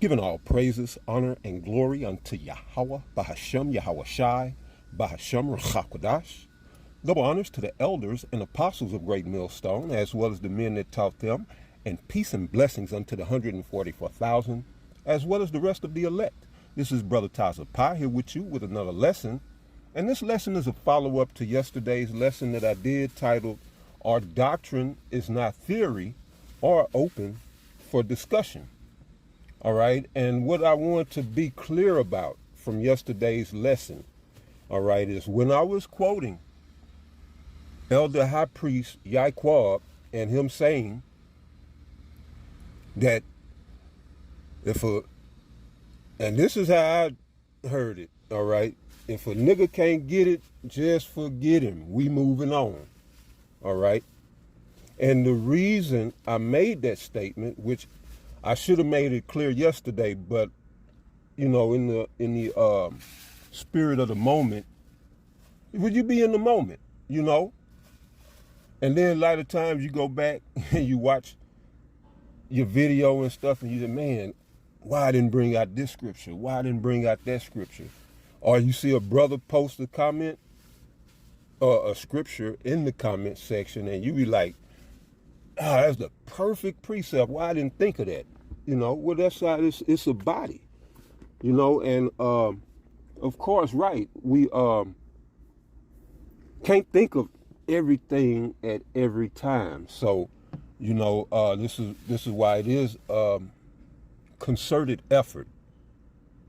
Giving all praises, honor, and glory unto Yahweh, Bahashem, Yahweh Shai, Bahashem, Rachakwadash. Double honors to the elders and apostles of Great Millstone, as well as the men that taught them, and peace and blessings unto the 144,000, as well as the rest of the elect. This is Brother Taza Pai here with you with another lesson. And this lesson is a follow-up to yesterday's lesson that I did titled, Our Doctrine is Not Theory or Open for Discussion. All right, and what I want to be clear about from yesterday's lesson, all right, is when I was quoting Elder High Priest Yaquab and him saying that and this is how I heard it, all right, if a nigga can't get it, just forget him. We moving on, all right? And the reason I made that statement, which I should have made it clear yesterday, but you know, in the spirit of the moment, would you be in the moment, you know? And then a lot of times you go back and you watch your video and stuff, and you say, man, why I didn't bring out this scripture? Why I didn't bring out that scripture? Or you see a brother post a comment or a scripture in the comment section, and you be like, oh, that's the perfect precept. Why I didn't think of that? You know, well, that's how it's a body, you know, and of course, right, we can't think of everything at every time. So, you know, this is why it is concerted effort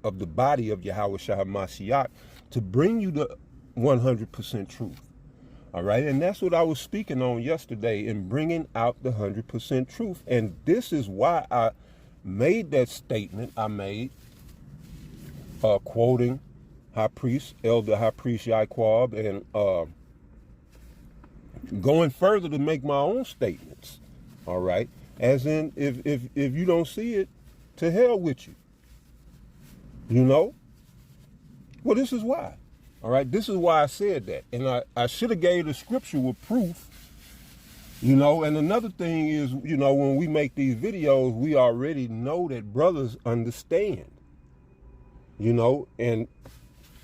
of the body of Yahweh Shah Mashiach to bring you the 100% truth. All right, and that's what I was speaking on yesterday in bringing out the 100% truth. And this is why I made that statement I made, quoting Elder High Priest Yaquab, and going further to make my own statements. All right, as in, if you don't see it, to hell with you. You know? Well, this is why. All right, this is why I said that. And I should have gave the scripture with proof, you know. And another thing is, you know, when we make these videos, we already know that brothers understand, you know, and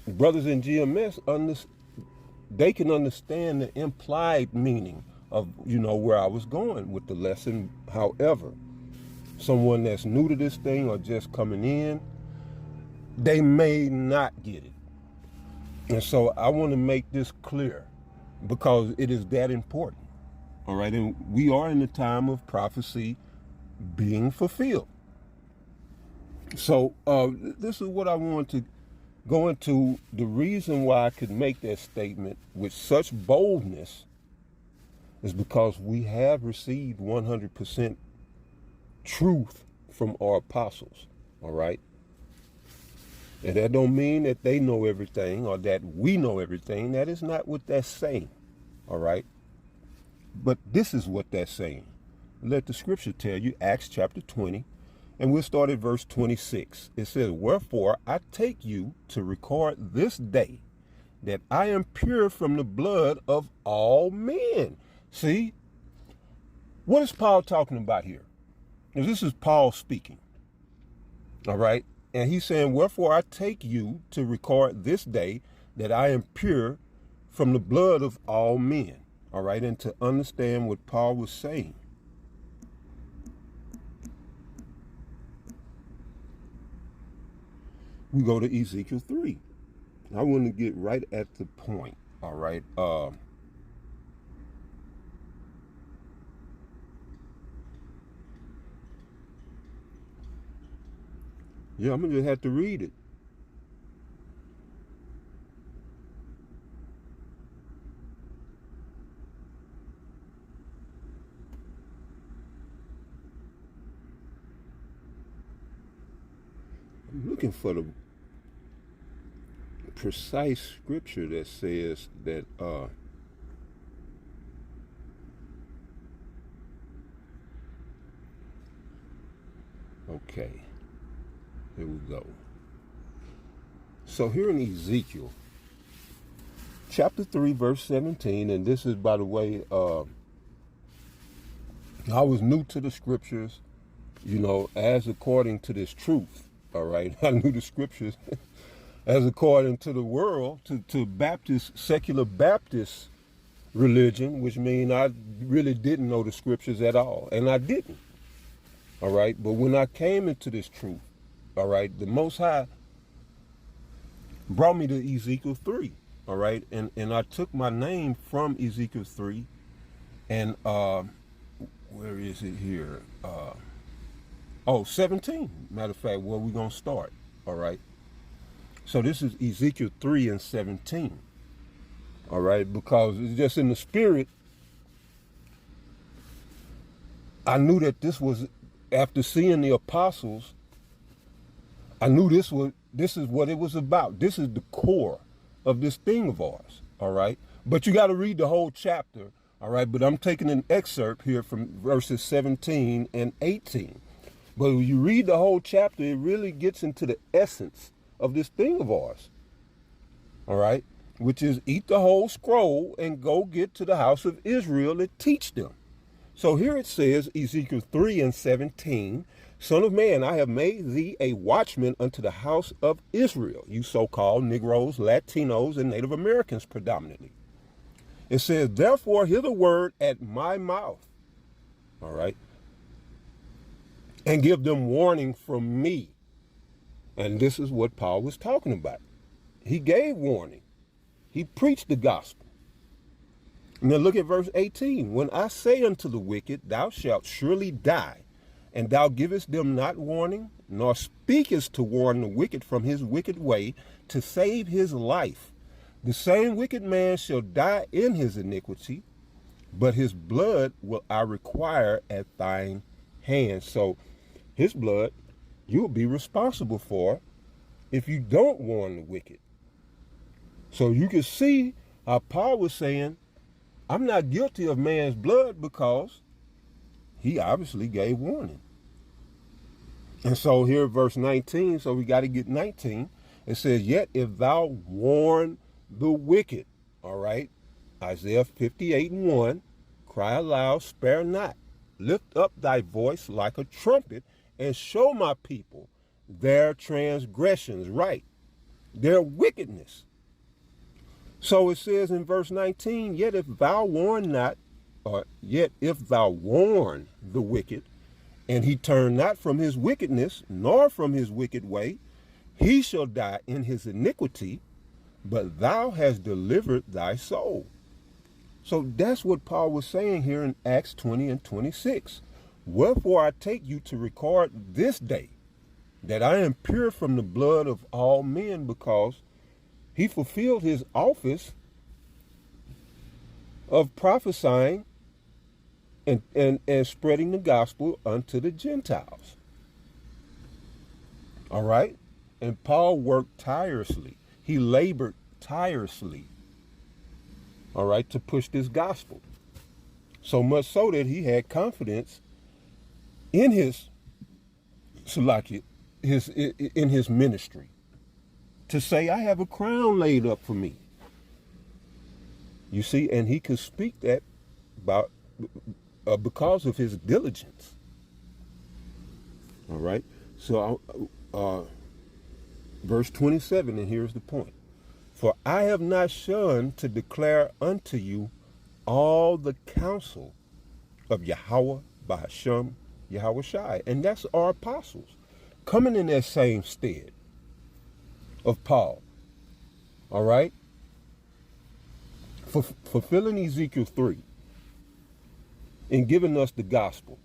brothers in GMS, they can understand the implied meaning of, you know, where I was going with the lesson. However, someone that's new to this thing or just coming in, they may not get it. And so I want to make this clear because it is that important. All right. And we are in the time of prophecy being fulfilled. So this is what I want to go into. The reason why I could make that statement with such boldness is because we have received 100% truth from our apostles. All right. And that don't mean that they know everything or that we know everything. That is not what that's saying, all right? But this is what that's saying. Let the scripture tell you, Acts chapter 20, and we'll start at verse 26. It says, wherefore I take you to record this day that I am pure from the blood of all men. See, what is Paul talking about here? Now, this is Paul speaking, all right? And he's saying, wherefore I take you to record this day that I am pure from the blood of all men. All right. And to understand what Paul was saying, we go to Ezekiel 3. I want to get right at the point. All right. Yeah, I'm going to just have to read it. I'm looking for the precise scripture that says that okay. Here we go. So here in Ezekiel, chapter 3, verse 17, and this is, by the way, I was new to the scriptures, as according to this truth. All right. I knew the scriptures as according to the world, to Baptist, secular Baptist religion, which means I really didn't know the scriptures at all. And I didn't. All right. But when I came into this truth, all right, the Most High brought me to Ezekiel 3. All right. And I took my name from Ezekiel 3. And where is it here? 17. Matter of fact, where we're going to start. All right. So this is Ezekiel 3 and 17. All right. Because it's just in the spirit. I knew that this was, after seeing the apostles, I knew this is what it was about. This is the core of this thing of ours. All right. But you got to read the whole chapter. All right. But I'm taking an excerpt here from verses 17 and 18. But when you read the whole chapter, it really gets into the essence of this thing of ours. All right. Which is eat the whole scroll and go get to the house of Israel and teach them. So here it says, Ezekiel 3 and 17, Son of man, I have made thee a watchman unto the house of Israel, you so-called Negroes, Latinos, and Native Americans predominantly. It says, therefore hear the word at my mouth, all right, and give them warning from me. And this is what Paul was talking about. He gave warning. He preached the gospel. And then look at verse 18. When I say unto the wicked, thou shalt surely die, and thou givest them not warning, nor speakest to warn the wicked from his wicked way, to save his life, the same wicked man shall die in his iniquity, but his blood will I require at thine hand. So his blood you'll be responsible for if you don't warn the wicked. So you can see how Paul was saying, I'm not guilty of man's blood, because he obviously gave warning. And so here verse 19, so we got to get 19. It says, yet if thou warn the wicked, all right, Isaiah 58 and 1, cry aloud, spare not, lift up thy voice like a trumpet, and show my people their transgressions, right, their wickedness. So it says in verse 19, yet if thou warn not, or yet if thou warn the wicked, and he turn not from his wickedness, nor from his wicked way, he shall die in his iniquity, but thou hast delivered thy soul. So that's what Paul was saying here in Acts 20 and 26. Wherefore I take you to record this day that I am pure from the blood of all men, because he fulfilled his office of prophesying and spreading the gospel unto the Gentiles. All right? And Paul worked tirelessly. He labored tirelessly, all right, to push this gospel. So much so that he had confidence in his ministry, to say, I have a crown laid up for me. You see, and he could speak that about because of his diligence. All right. So verse 27, and here's the point. For I have not shunned to declare unto you all the counsel of Yahweh by Hashem Yahweh Shai. And that's our apostles coming in that same stead of Paul. All right. Fulfilling Ezekiel 3 and giving us the gospel,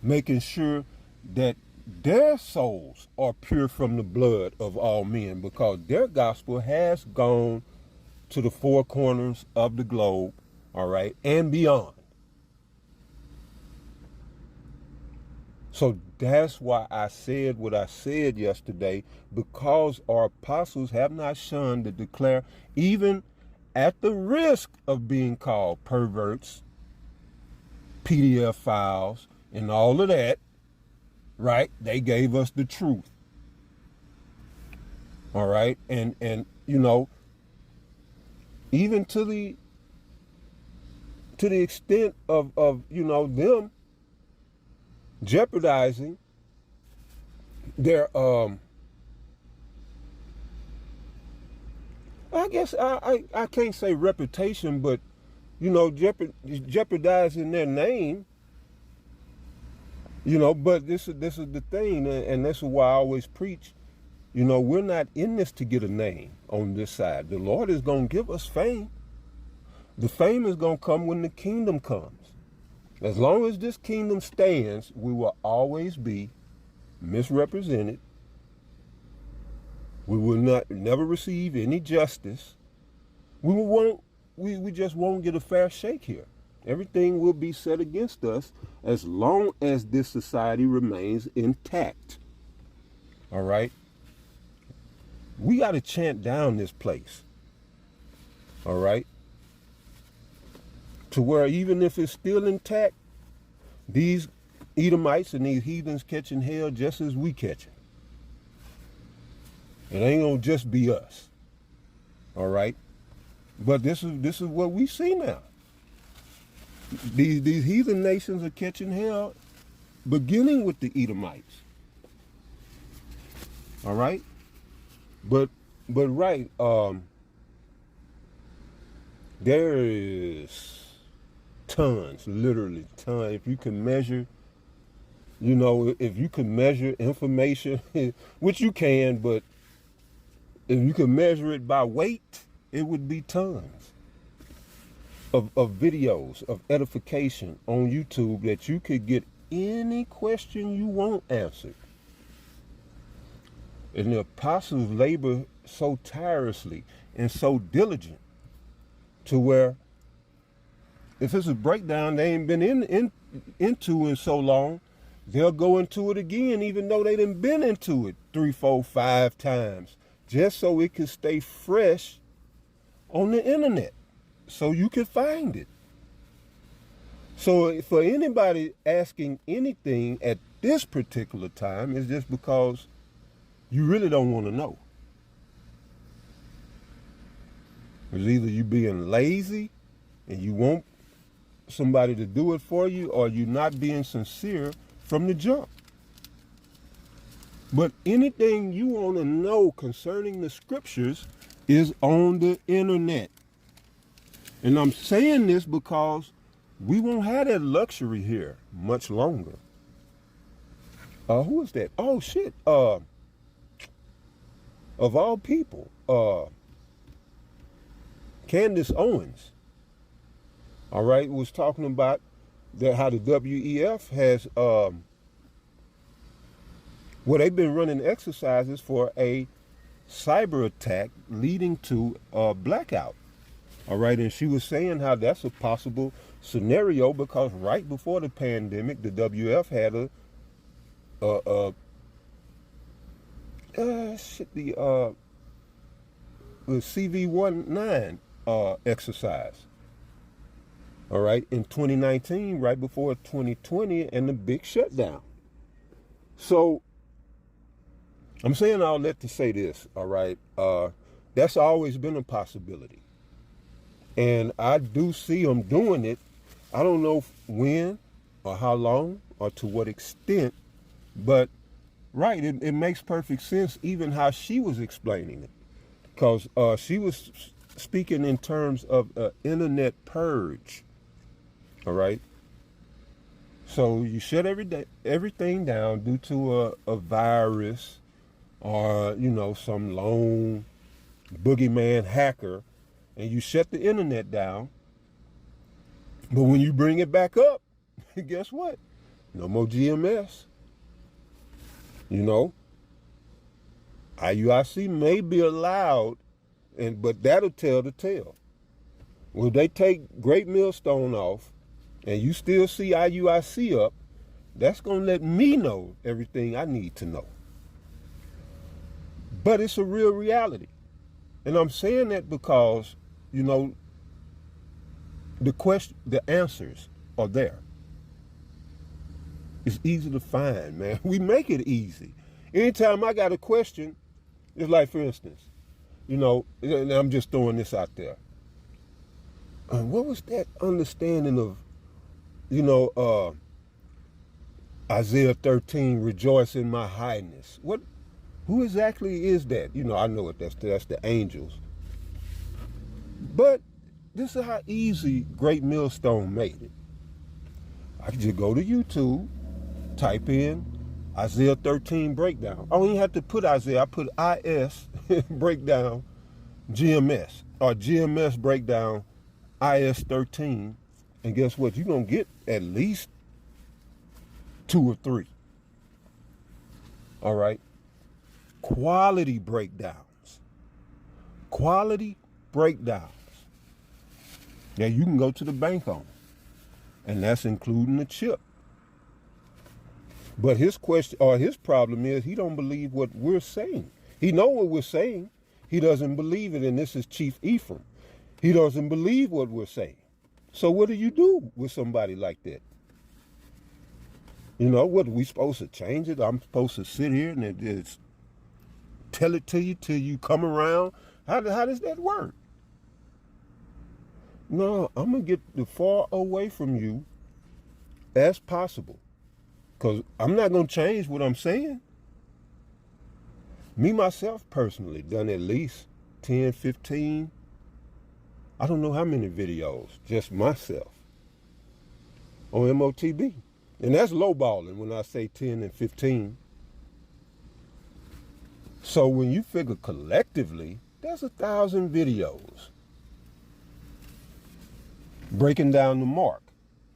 making sure that their souls are pure from the blood of all men, because their gospel has gone to the four corners of the globe, all right, and beyond. So that's why I said what I said yesterday, because our apostles have not shunned to declare, even at the risk of being called perverts, PDF files, and all of that, right? They gave us the truth. All right. And you know, even to the extent of you know, them jeopardizing their I guess I can't say reputation, but jeopardizing their name. But this is the thing, and this is why I always preach. We're not in this to get a name on this side. The Lord is going to give us fame. The fame is going to come when the kingdom comes. As long as this kingdom stands, we will always be misrepresented. We will never receive any justice. We just won't get a fair shake here. Everything will be set against us as long as this society remains intact. All right? We got to chant down this place. All right? To where even if it's still intact, these Edomites and these heathens catching hell just as we catch it. It ain't gonna just be us. All right? But this is what we see now. These heathen nations are catching hell, beginning with the Edomites. All right? But right, there is tons, literally tons. If you can measure, if you can measure information, which you can, but if you could measure it by weight, it would be tons of videos of edification on YouTube that you could get any question you want answered. And the apostles labor so tirelessly and so diligent to where if it's a breakdown they ain't been into in so long, they'll go into it again even though they done been into it 3, 4, 5 times, just so it can stay fresh on the internet so you can find it. So for anybody asking anything at this particular time, it's just because you really don't want to know. It's either you being lazy and you want somebody to do it for you, or you not being sincere from the jump. But anything you want to know concerning the scriptures is on the internet. And I'm saying this because we won't have that luxury here much longer. Who is that? Oh, shit. Of all people, Candace Owens, all right, was talking about how the WEF has, they've been running exercises for a cyber attack leading to a blackout. All right, and she was saying how that's a possible scenario because right before the pandemic, the WF had the CV-19 exercise. All right, in 2019, right before 2020 and the big shutdown. So I'm saying all that to say this, all right? That's always been a possibility. And I do see them doing it. I don't know when or how long or to what extent, but right, it makes perfect sense even how she was explaining it. Because she was speaking in terms of an internet purge, all right? So you shut everything down due to a virus or, some lone boogeyman hacker, and you shut the internet down. But when you bring it back up, guess what? No more GMS. IUIC may be allowed, but that'll tell the tale. Will they take Great Millstone off and you still see IUIC up, that's going to let me know everything I need to know. But it's a real reality. And I'm saying that because, the answers are there. It's easy to find, man. We make it easy. Anytime I got a question, it's like, for instance, and I'm just throwing this out there. What was that understanding of, Isaiah 13, rejoice in my highness. Who exactly is that? You know, I know it, that's the angels. But this is how easy Great Millstone made it. I could just go to YouTube, type in Isaiah 13 breakdown. I don't even have to put Isaiah, I put IS breakdown GMS, or GMS breakdown IS 13. And guess what? You're going to get at least 2 or 3. All right. Quality breakdowns. Quality breakdowns. Now you can go to the bank on. And that's including the chip. But his question, or his problem is, he don't believe what we're saying. He know what we're saying. He doesn't believe it, and this is Chief Ephraim. He doesn't believe what we're saying. So what do you do with somebody like that? You know, what, are we supposed to change it? I'm supposed to sit here and just tell it to you till you come around? How does that work? No, I'm going to get as far away from you as possible. Because I'm not going to change what I'm saying. Me, myself, personally, done at least 10, 15, I don't know how many videos, just myself, on MOTB. And that's lowballing when I say 10 and 15. So when you figure collectively, there's 1,000 videos breaking down the mark.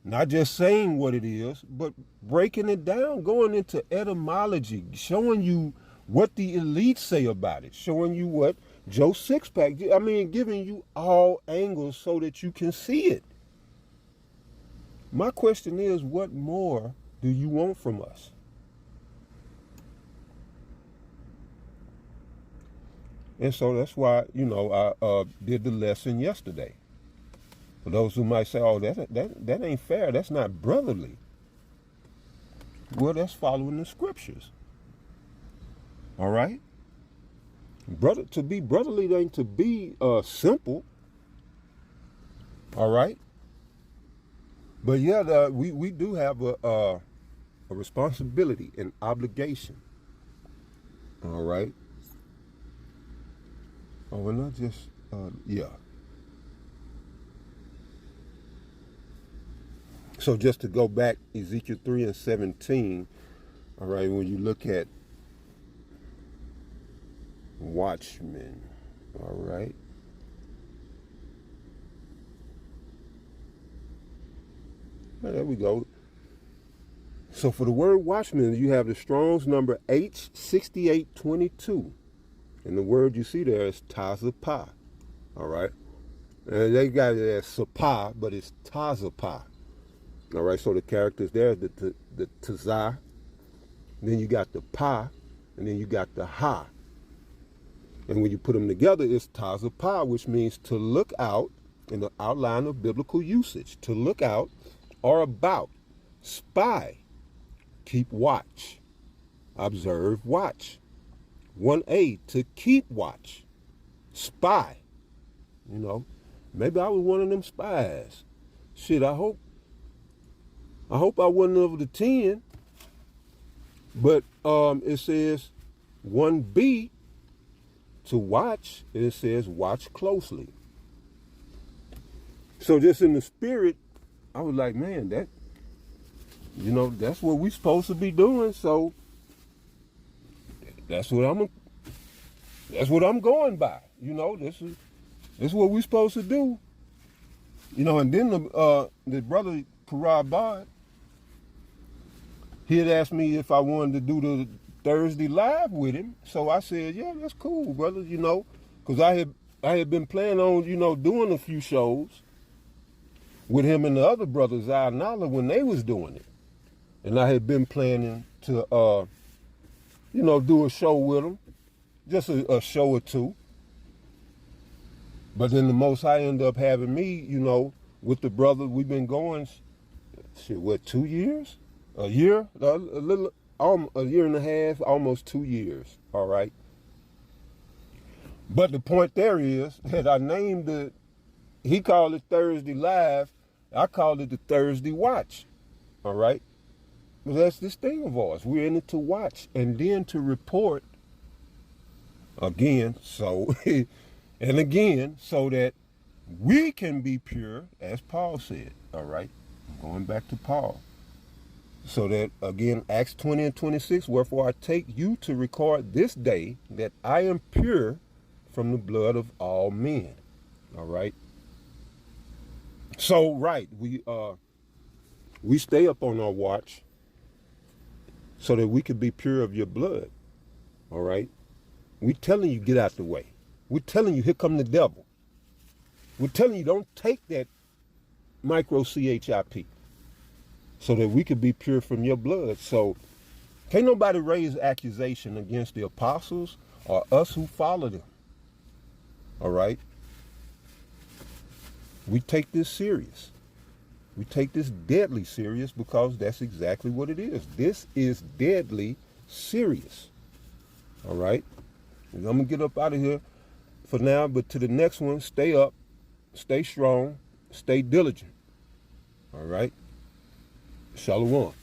Not just saying what it is, but breaking it down, going into etymology, showing you what the elites say about it, showing you what Joe Sixpack, I mean, giving you all angles so that you can see it. My question is, what more do you want from us? And so that's why, you know, I did the lesson yesterday. For those who might say, oh, that ain't fair, that's not brotherly. Well, that's following the scriptures. All right? Brother, to be brotherly ain't to be simple. All right? But yeah, we do have a responsibility and obligation. All right? Oh, and not just, yeah. So just to go back, Ezekiel 3 and 17, all right, when you look at watchmen, all right. There we go. So for the word watchman, you have the Strong's number H6822. And the word you see there is tazapah, all right. And they got it as sapah, but it's tazapah. All right, so the characters there, the tazah, then you got the pa, and then you got the ha. And when you put them together, it's tazapah, which means to look out in the outline of biblical usage. To look out or about, spy, keep watch, observe, watch. 1A, to keep watch, spy. You know, maybe I was one of them spies. Shit, I hope I wasn't over the 10. But it says 1B, to watch, and it says watch closely. So just in the spirit, I was like, man, that, you know, that's what we're supposed to be doing. So that's what I'm going by. You know, this is what we're supposed to do. You know, and then the brother Karabad, he had asked me if I wanted to do the Thursday live with him. So I said, yeah, that's cool, brother, you know, because I had been planning on, you know, doing a few shows with him and the other brothers, Nala, when they was doing it. And I had been planning to, you know, do a show with them, just a show or two. But then the Most High ended up having me, you know, with the brother. We've been going, shit, what, 2 years? A year? A year and a half, almost 2 years, all right? But the point there is that I named it, he called it Thursday Live, I called it the Thursday Watch, all right? Well, that's this thing of ours. We're in it to watch and then to report again, so and again, so that we can be pure, as Paul said. All right, going back to Paul. So that, again, Acts 20 and 26, wherefore I take you to record this day that I am pure from the blood of all men. All right. So, right, we stay up on our watch so that we can be pure of your blood. All right. We're telling you, get out the way. We're telling you, here come the devil. We're telling you, don't take that micro CHIP, so that we could be pure from your blood. So can't nobody raise accusation against the apostles or us who follow them. All right? We take this serious. We take this deadly serious, because that's exactly what it is. This is deadly serious. All right? I'm going to get up out of here for now, but to the next one, stay up, stay strong, stay diligent. All right? Shalom.